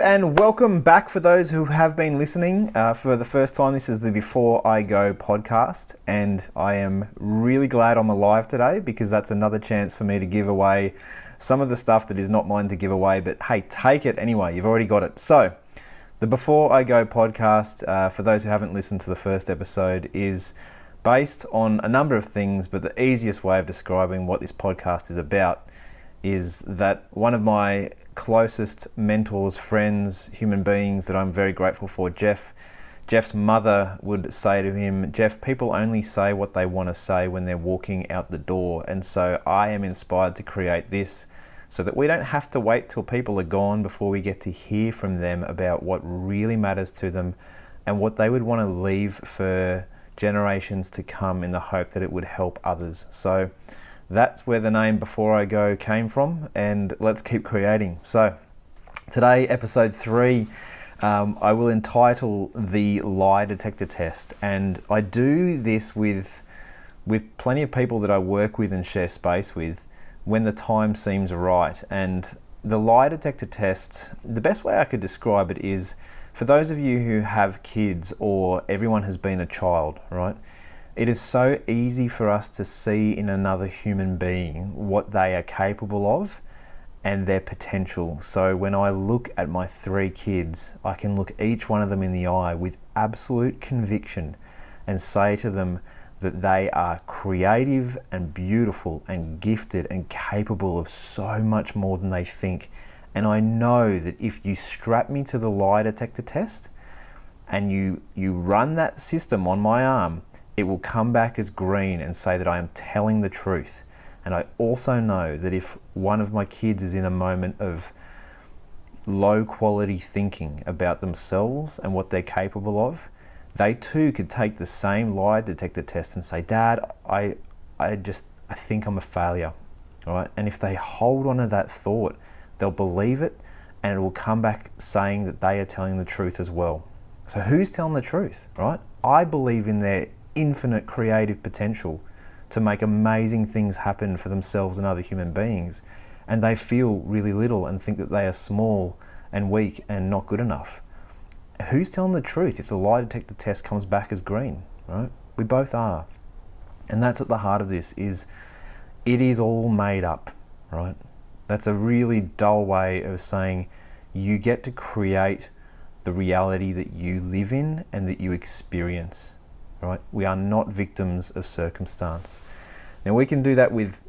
and welcome back for those who have been listening for the first time. This is the Before I Go podcast, and I am really glad I'm alive today because that's another chance for me to give away some of the stuff that is not mine to give away, but hey, take it anyway. You've already got it. So the Before I Go podcast, for those who haven't listened to the first episode, is based on a number of things, but the easiest way of describing what this podcast is about is that one of my closest mentors, friends, human beings that I'm very grateful for, Jeff's mother would say to him, "Jeff, people only say what they want to say when they're walking out the door." And so I am inspired to create this so that we don't have to wait till people are gone before we get to hear from them about what really matters to them and what they would want to leave for generations to come in the hope that it would help others. So that's where the name Before I Go came from, and let's keep creating. So today, episode 3, I will entitle the Lie Detector Test, and I do this with plenty of people that I work with and share space with when the time seems right. And the Lie Detector Test, the best way I could describe it is, for those of you who have kids or everyone has been a child, right? It is so easy for us to see in another human being what they are capable of and their potential. So when I look at my 3 kids, I can look each one of them in the eye with absolute conviction and say to them that they are creative and beautiful and gifted and capable of so much more than they think. And I know that if you strap me to the lie detector test and you run that system on my arm, it will come back as green and say that I am telling the truth. And I also know that if one of my kids is in a moment of low quality thinking about themselves and what they're capable of, they too could take the same lie detector test and say, "Dad, I think I'm a failure." All right? And if they hold on to that thought, they'll believe it and it will come back saying that they are telling the truth as well. So who's telling the truth, right? I believe in their infinite creative potential to make amazing things happen for themselves and other human beings, and they feel really little and think that they are small and weak and not good enough. Who's telling the truth if the lie detector test comes back as green, right? We both are. And that's at the heart of this, is it is all made up, right? That's a really dull way of saying you get to create the reality that you live in and that you experience. Right? We are not victims of circumstance. Now we can do that with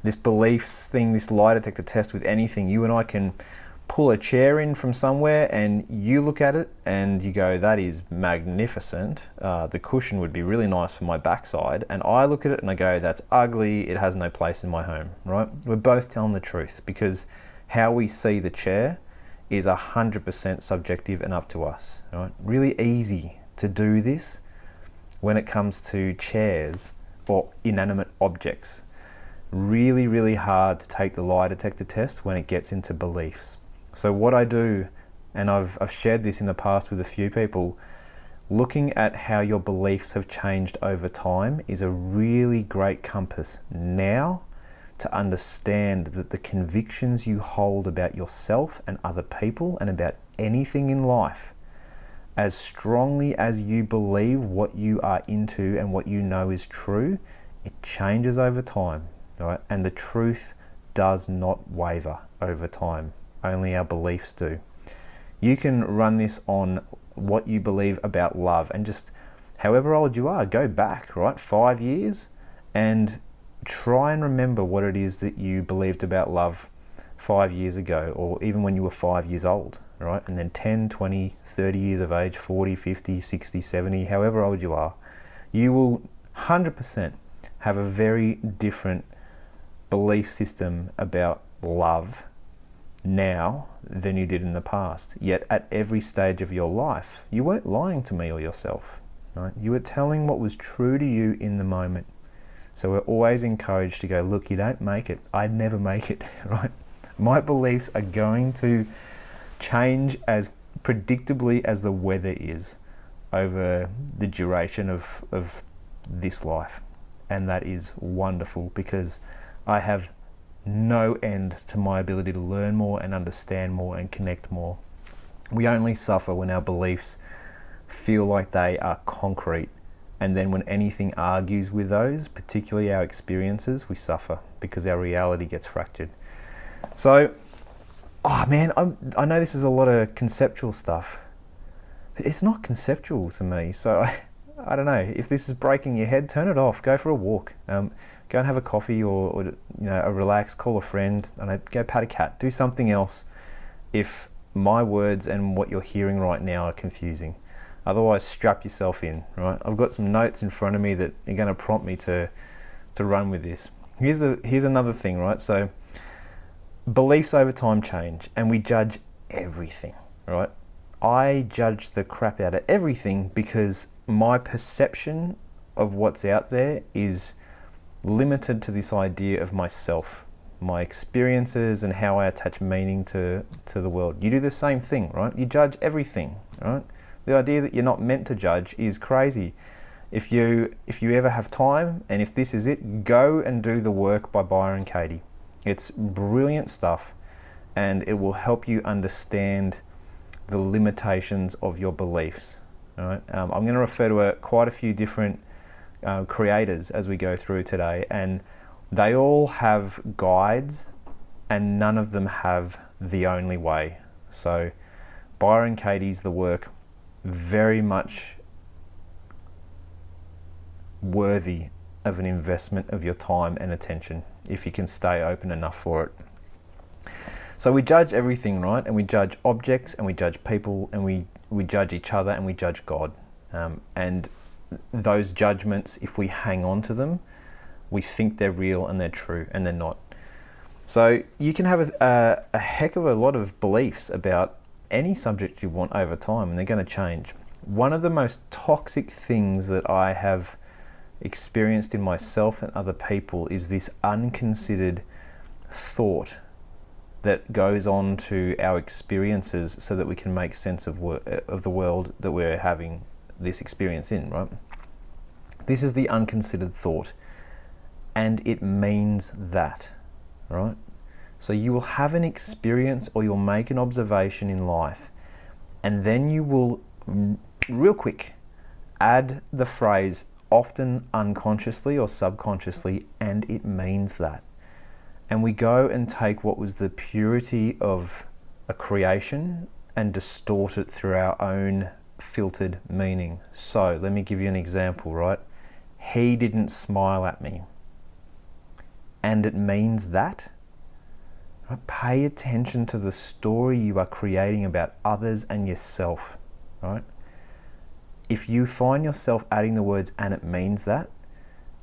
this beliefs thing, this lie detector test, with anything. You and I can pull a chair in from somewhere and you look at it and you go, "That is magnificent. The cushion would be really nice for my backside." And I look at it and I go, "That's ugly. It has no place in my home." Right? We're both telling the truth because how we see the chair is 100% subjective and up to us. Right? Really easy to do this when it comes to chairs or inanimate objects. Really, really hard to take the lie detector test when it gets into beliefs. So what I do, and I've shared this in the past with a few people, looking at how your beliefs have changed over time is a really great compass now to understand that the convictions you hold about yourself and other people and about anything in life, as strongly as you believe what you are into and what you know is true, it changes over time, right? And the truth does not waver over time. Only our beliefs do. You can run this on what you believe about love, and just however old you are, go back, right? 5 years and try and remember what it is that you believed about love 5 years ago, or even when you were 5 years old, right? And then 10, 20, 30 years of age, 40, 50, 60, 70, however old you are, you will 100% have a very different belief system about love now than you did in the past. Yet at every stage of your life, you weren't lying to me or yourself, right? You were telling what was true to you in the moment. So we're always encouraged to go, "Look, you don't make it. I'd never make it," right? My beliefs are going to change as predictably as the weather is over the duration of this life. And that is wonderful because I have no end to my ability to learn more and understand more and connect more. We only suffer when our beliefs feel like they are concrete. And then when anything argues with those, particularly our experiences, we suffer because our reality gets fractured. So, oh man, I know this is a lot of conceptual stuff, but it's not conceptual to me. So I don't know, if this is breaking your head, turn it off, go for a walk, go and have a coffee, or a relax, call a friend, go pat a cat, do something else if my words and what you're hearing right now are confusing. Otherwise, strap yourself in, right? I've got some notes in front of me that are going to prompt me to run with this. Here's another thing, right? So beliefs over time change, and we judge everything, right? I judge the crap out of everything because my perception of what's out there is limited to this idea of myself, my experiences, and how I attach meaning to the world. You do the same thing, right? You judge everything, right? The idea that you're not meant to judge is crazy. If you ever have time, and if this is it, go and do the work by Byron Katie. It's brilliant stuff, and it will help you understand the limitations of your beliefs. All right? I'm going to refer to quite a few different creators as we go through today, and they all have guides, and none of them have the only way. So Byron Katie's the work very much worthy of an investment of your time and attention if you can stay open enough for it. So we judge everything, right? And we judge objects, and we judge people, and we judge each other, and we judge God. And those judgments, if we hang on to them, we think they're real and they're true, and they're not. So you can have a heck of a lot of beliefs about any subject you want over time, and they're going to change. One of the most toxic things that I have experienced in myself and other people is this unconsidered thought that goes on to our experiences so that we can make sense of the world that we're having this experience in, right? This is the unconsidered thought, and it means that, right? So you will have an experience, or you'll make an observation in life, and then you will, real quick, add the phrase, often unconsciously or subconsciously, and it means that. And we go and take what was the purity of a creation and distort it through our own filtered meaning. So let me give you an example, right? He didn't smile at me, and it means that. Pay attention to the story you are creating about others and yourself, right? If you find yourself adding the words, and it means that,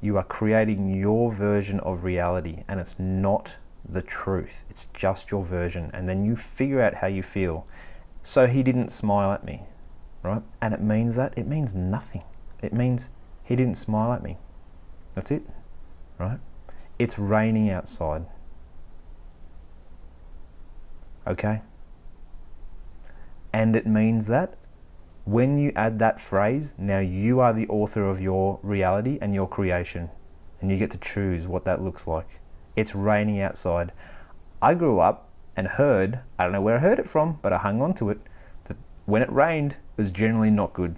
you are creating your version of reality, and it's not the truth. It's just your version. And then you figure out how you feel. So he didn't smile at me, right? And it means that? It means nothing. It means he didn't smile at me. That's it, right? It's raining outside. Okay? And it means that when you add that phrase, now you are the author of your reality and your creation, and you get to choose what that looks like. It's raining outside. I grew up and heard, I don't know where I heard it from, but I hung on to it, that when it rained, it was generally not good,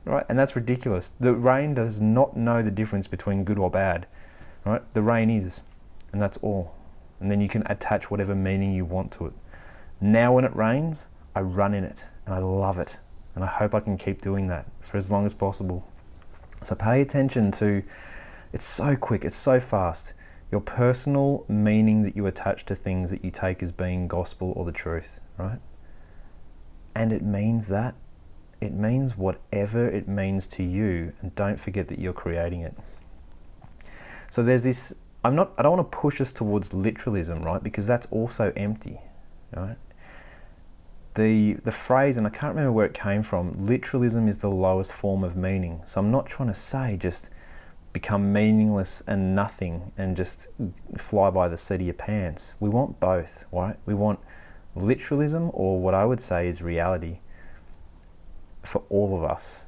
right? And that's ridiculous. The rain does not know the difference between good or bad, right? The rain is, and that's all. And then you can attach whatever meaning you want to it. Now when it rains, I run in it, and I love it. And I hope I can keep doing that for as long as possible. So pay attention to, it's so quick, it's so fast, your personal meaning that you attach to things that you take as being gospel or the truth, right? And it means that. It means whatever it means to you, and don't forget that you're creating it. So there's this, I don't want to push us towards literalism, right? Because that's also empty, right? The phrase, and I can't remember where it came from, literalism is the lowest form of meaning. So I'm not trying to say just become meaningless and nothing and just fly by the seat of your pants. We want both, right? We want literalism, or what I would say is reality, for all of us,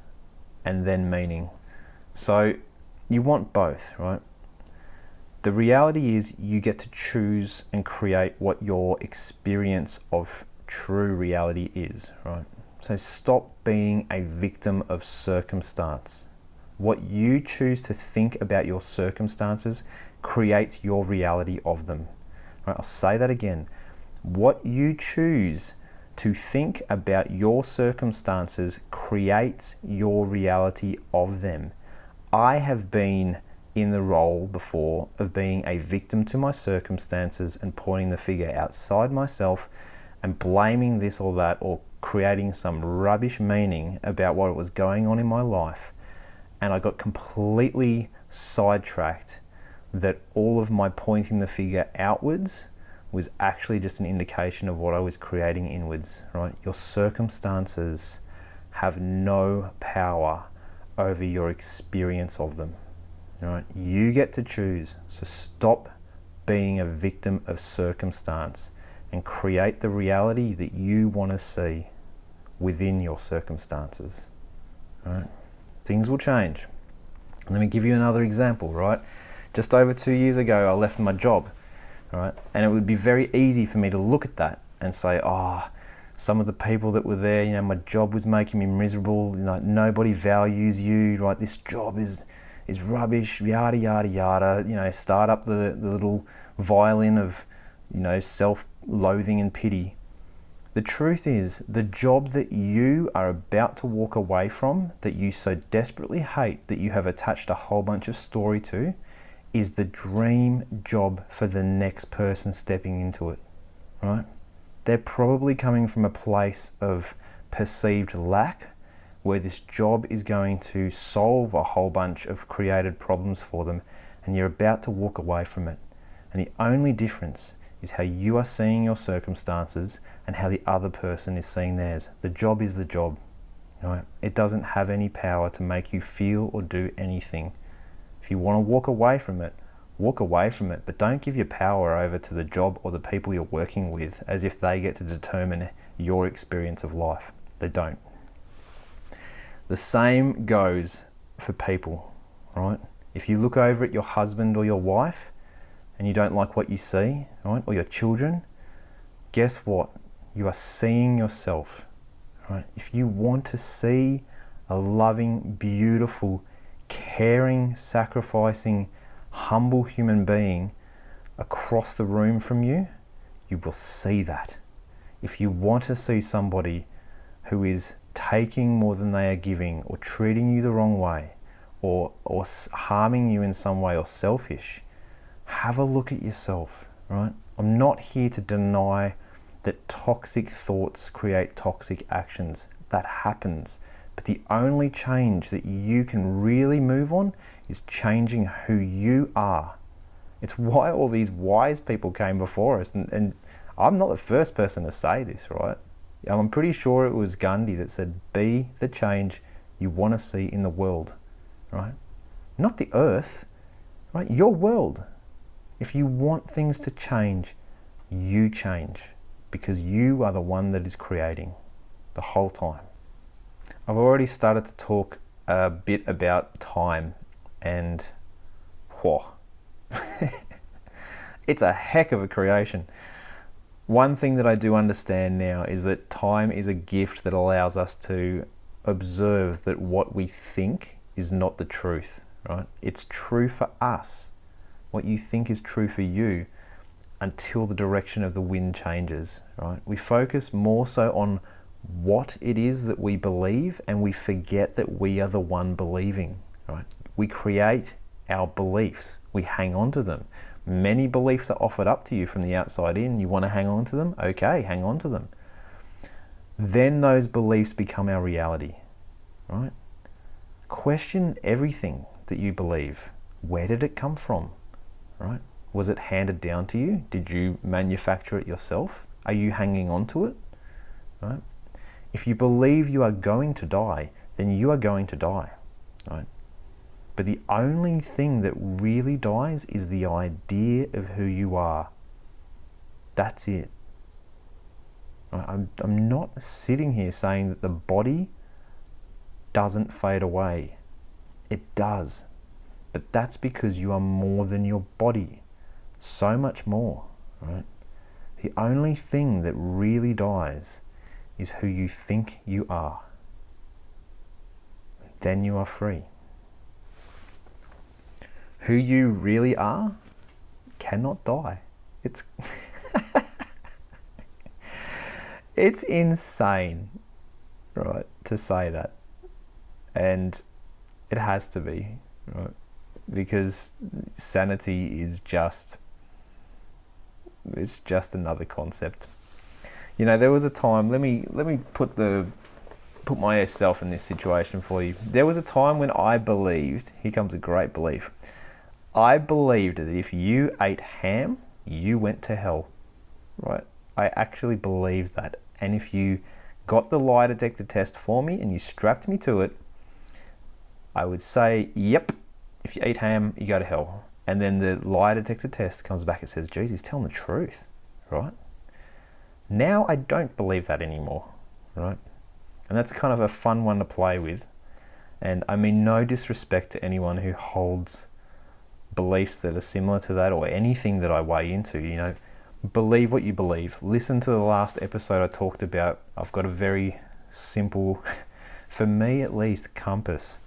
and then meaning. So you want both, right? The reality is you get to choose and create what your experience of true reality is, right? So stop being a victim of circumstance. What you choose to think about your circumstances creates your reality of them. Right? I'll say that again. What you choose to think about your circumstances creates your reality of them. I have been in the role before of being a victim to my circumstances and pointing the finger outside myself and blaming this or that, or creating some rubbish meaning about what was going on in my life. And I got completely sidetracked that all of my pointing the finger outwards was actually just an indication of what I was creating inwards, right? Your circumstances have no power over your experience of them, right? You get to choose. So stop being a victim of circumstance and create the reality that you want to see within your circumstances, right? Things will change. Let me give you another example, right? Just over 2 years ago, I left my job, right? And it would be very easy for me to look at that and say, oh, some of the people that were there, you know, my job was making me miserable, you know, nobody values you, right? This job is rubbish, yada, yada, yada, you know, start up the little violin of, you know, self-loathing and pity. The truth is, the job that you are about to walk away from, that you so desperately hate, that you have attached a whole bunch of story to, is the dream job for the next person stepping into it, right? They're probably coming from a place of perceived lack, where this job is going to solve a whole bunch of created problems for them, and you're about to walk away from it. And the only difference is how you are seeing your circumstances and how the other person is seeing theirs. The job is the job, right? It doesn't have any power to make you feel or do anything. If you want to walk away from it, but don't give your power over to the job or the people you're working with as if they get to determine your experience of life. They don't. The same goes for people, right? If you look over at your husband or your wife and you don't like what you see, right, or your children, guess what? You are seeing yourself, right? If you want to see a loving, beautiful, caring, sacrificing, humble human being across the room from you, you will see that. If you want to see somebody who is taking more than they are giving, or treating you the wrong way, or harming you in some way, or selfish, have a look at yourself, right? I'm not here to deny that toxic thoughts create toxic actions. That happens. But the only change that you can really move on is changing who you are. It's why all these wise people came before us. And I'm not the first person to say this, right? I'm pretty sure it was Gandhi that said, be the change you want to see in the world, right? Not the earth, right? Your world. If you want things to change, you change, because you are the one that is creating the whole time. I've already started to talk a bit about time, and whoa, it's a heck of a creation. One thing that I do understand now is that time is a gift that allows us to observe that what we think is not the truth, right? It's true for us. What you think is true for you until the direction of the wind changes, right? We focus more so on what it is that we believe, and we forget that we are the one believing, right? We create our beliefs. We hang on to them. Many beliefs are offered up to you from the outside in. You want to hang on to them? Okay, hang on to them. Then those beliefs become our reality, right? Question everything that you believe. Where did it come from, right? Was it handed down to you? Did you manufacture it yourself? Are you hanging on to it, right? If you believe you are going to die, then you are going to die, right? But the only thing that really dies is the idea of who you are. That's it. I'm not sitting here saying that the body doesn't fade away. It does. But that's because you are more than your body. So much more, right? The only thing that really dies is who you think you are. Then you are free. Who you really are cannot die. It's it's insane, right, to say that. And it has to be, right? Because sanity is just another concept. You know, there was a time, let me put myself in this situation for you. There was a time when I believed, here comes a great belief. I believed that if you ate ham, you went to hell, right? I actually believed that. And if you got the lie detector test for me and you strapped me to it, I would say, yep, if you eat ham, you go to hell. And then the lie detector test comes back and says, geez, he's telling the truth, right? Now I don't believe that anymore, right? And that's kind of a fun one to play with. And I mean, no disrespect to anyone who holds beliefs that are similar to that or anything that I weigh into, you know. Believe what you believe. Listen to the last episode I talked about. I've got a very simple, for me at least, compass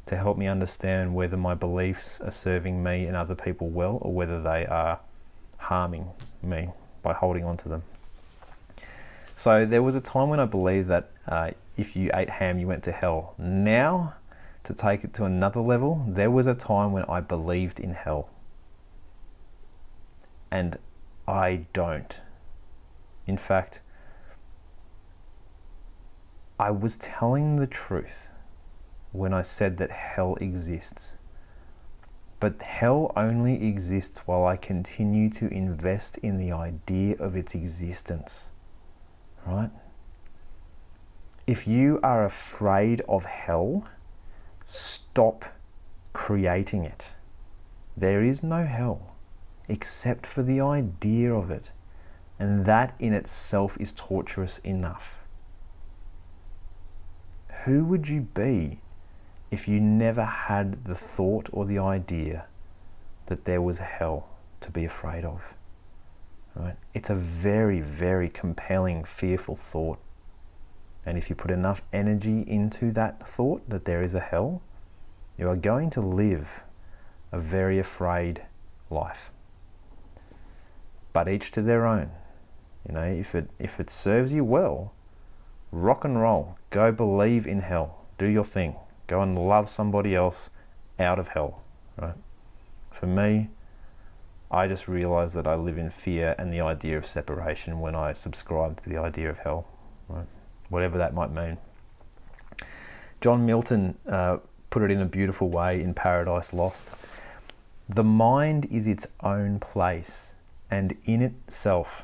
to help me understand whether my beliefs are serving me and other people well or whether they are harming me by holding on to them. So there was a time when I believed that if you ate ham, you went to hell. Now, to take it to another level, there was a time when I believed in hell. And I don't. In fact, I was telling the truth when I said that hell exists. But hell only exists while I continue to invest in the idea of its existence. Right? If you are afraid of hell, stop creating it. There is no hell except for the idea of it. And that in itself is torturous enough. Who would you be if you never had the thought or the idea that there was hell to be afraid of? Right? It's a very, very compelling, fearful thought. And if you put enough energy into that thought that there is a hell, you are going to live a very afraid life. But each to their own. You know, if it serves you well, rock and roll. Go believe in hell. Do your thing. Go and love somebody else out of hell. Right? For me, I just realized that I live in fear and the idea of separation when I subscribe to the idea of hell. Right? Whatever that might mean. John Milton put it in a beautiful way in Paradise Lost. The mind is its own place, and in itself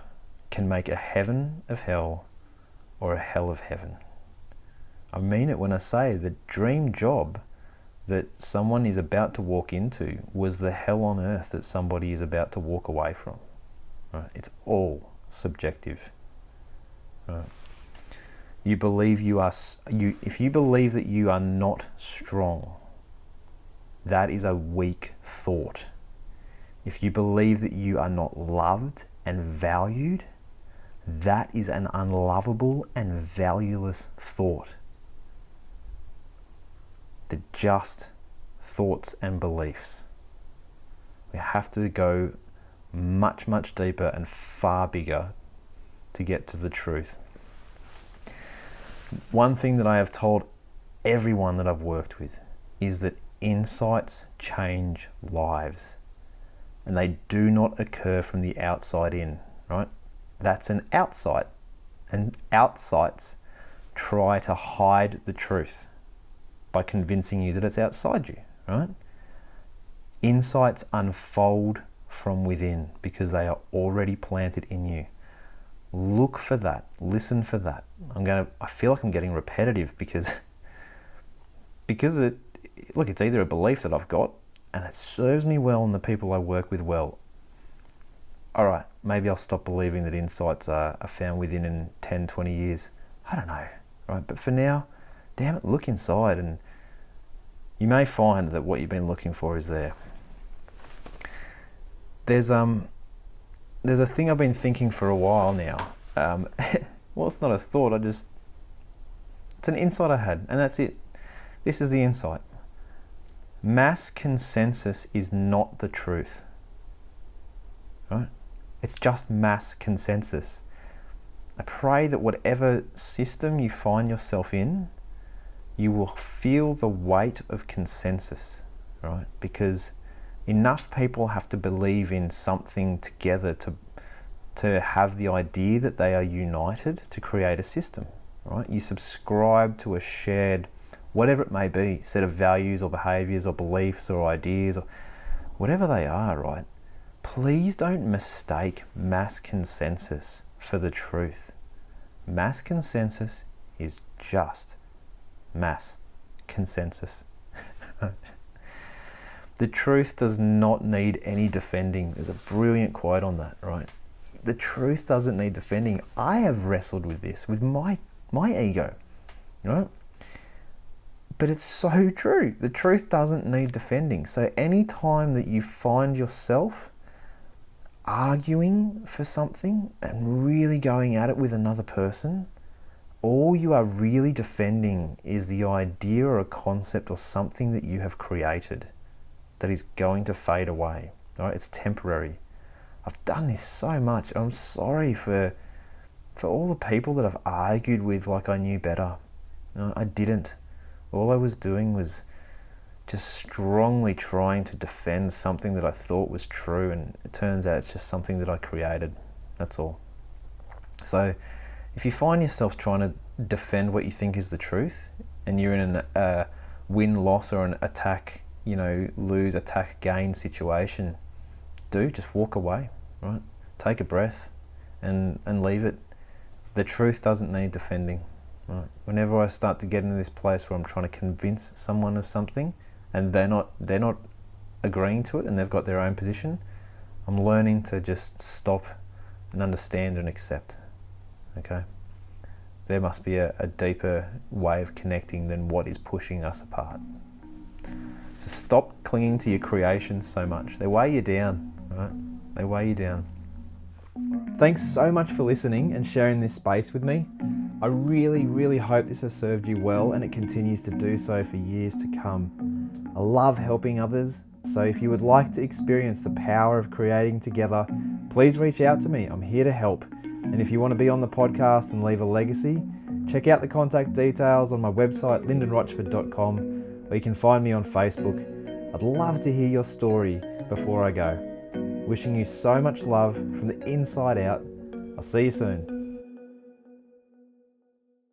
can make a heaven of hell or a hell of heaven. I mean it when I say the dream job that someone is about to walk into was the hell on earth that somebody is about to walk away from. Right? It's all subjective. Right? You believe if you believe that you are not strong, that is a weak thought. If you believe that you are not loved and valued, that is an unlovable and valueless thought. They're just thoughts and beliefs. We have to go much, much deeper and far bigger to get to the truth. One thing that I have told everyone that I've worked with is that insights change lives, and they do not occur from the outside in, right? That's an outsight, and outsights try to hide the truth by convincing you that it's outside you, right? Insights unfold from within because they are already planted in you. Look for that, listen for that. I feel like I'm getting repetitive because it's either a belief that I've got and it serves me well and the people I work with well. All right, maybe I'll stop believing that insights are found within in 10, 20 years. I don't know, right? But for now, damn it, look inside and you may find that what you've been looking for is there. There's there's a thing I've been thinking for a while now. Well, it's not a thought, it's an insight I had, and that's it. This is the insight. Mass consensus is not the truth, right? It's just mass consensus. I pray that whatever system you find yourself in, you will feel the weight of consensus, right? Because enough people have to believe in something together to have the idea that they are united to create a system, right? You subscribe to a shared, whatever it may be, set of values or behaviors or beliefs or ideas or whatever they are, right? Please don't mistake mass consensus for the truth. Mass consensus is just mass consensus. The truth does not need any defending. There's a brilliant quote on that, right? The truth doesn't need defending. I have wrestled with this, with my ego, right? But it's so true. The truth doesn't need defending. So any time that you find yourself arguing for something and really going at it with another person, all you are really defending is the idea or a concept or something that you have created that is going to fade away. Right? It's temporary. I've done this so much. I'm sorry for all the people that I've argued with like I knew better. No, I didn't. All I was doing was just strongly trying to defend something that I thought was true, and it turns out it's just something that I created. That's all. So if you find yourself trying to defend what you think is the truth, and you're in a win-loss or an attack, lose, attack, gain situation, just walk away, right? Take a breath and leave it. The truth doesn't need defending, right? Whenever I start to get into this place where I'm trying to convince someone of something and they're not agreeing to it and they've got their own position, I'm learning to just stop and understand and accept, okay? There must be a deeper way of connecting than what is pushing us apart. So stop clinging to your creations so much. They weigh you down, right? They weigh you down. Thanks so much for listening and sharing this space with me. I really, really hope this has served you well and it continues to do so for years to come. I love helping others, so if you would like to experience the power of creating together, please reach out to me. I'm here to help. And if you want to be on the podcast and leave a legacy, check out the contact details on my website, lyndenrochford.com, or you can find me on Facebook. I'd love to hear your story before I go. Wishing you so much love from the inside out. I'll see you soon.